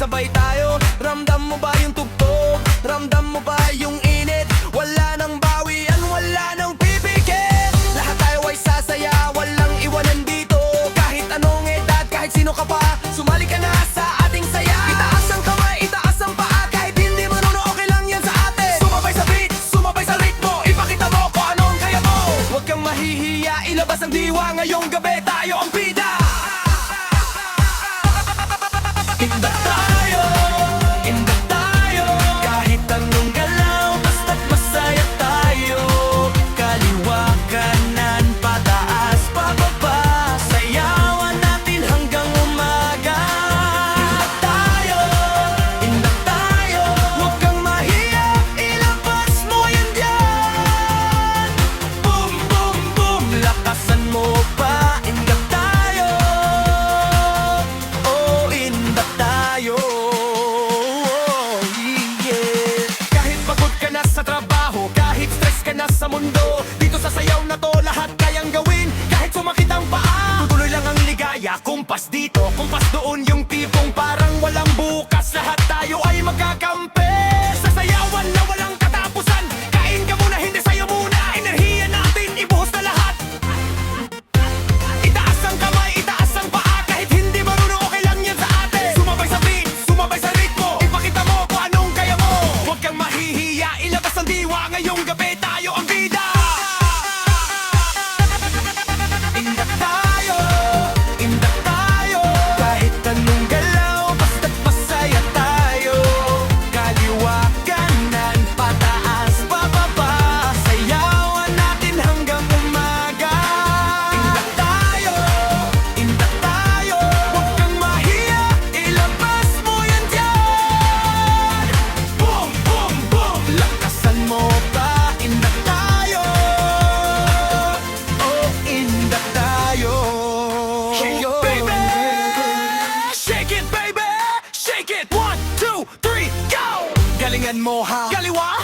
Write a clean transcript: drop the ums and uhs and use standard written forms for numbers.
sabay tayo. Ramdam mo ba yung tugtog? Ramdam mo ba yung init? Wala nang bawian, wala nang pipikit. Lahat tayo ay sasaya, walang iwanan dito. Kahit anong edad, kahit sino ka pa, sumali ka na sa ating saya. Itaas ang kamay, itaas ang paa, kahit hindi marunong, okay lang yan sa atin. Sumabay sa beat, sumabay sa ritmo, ipakita mo kung anong kaya mo. Huwag kang mahihiya, ilabas ang diwa. Ngayong gabi tayo ang bida. Indak tayo, indak tayo. Kahit anong galaw, basta't masaya tayo. Kaliwa, kanan, pataas, pababa, sayawan natin hanggang umaga. Indak tayo, huwag kang mahiya, ilabas mo yan dyan. Boom, boom, boom, lakasan mo pa. Indak tayo, oh, indak tayo. Yeah. Kahit pagod ka na sa trabaho, kahit stress ka na sa mundo, dito sa sayaw na to lahat kayang gawin. Kahit sumakit ang paa, tutuloy lang ang ligaya. Kumpas dito, kumpas doon, yung tipong parang walang bukas. Lahat tayo ay magkakampi sa sayawan na walang katapusan. Kain ka muna, hindi sayo muna. Enerhiya natin, ibuhos na lahat. Itaas ang kamay, itaas ang paa, kahit hindi marunong, okay lang yan sa atin. Sumabay sa beat, sumabay sa ritmo, ipakita mo kung anong kaya mo. Huwag kang mahihiya, ilabas ang diwa. Ngayong gabi tayo ang bida. Indak tayo, indak tayo. Kahit anong galaw, basta't masaya tayo. Kaliwa, kanan, pataas, pababa, sayawan natin hanggang umaga. Indak tayo, indak tayo. Huwag kang mahiya, ilabas mo yan dyan. Boom, boom, boom, lakasan mo pa. Indak tayo, oh, indak tayo. Shake it, baby, shake it, baby, shake it. 1, 2, 3, go. Galingan mo ha, kaliwa,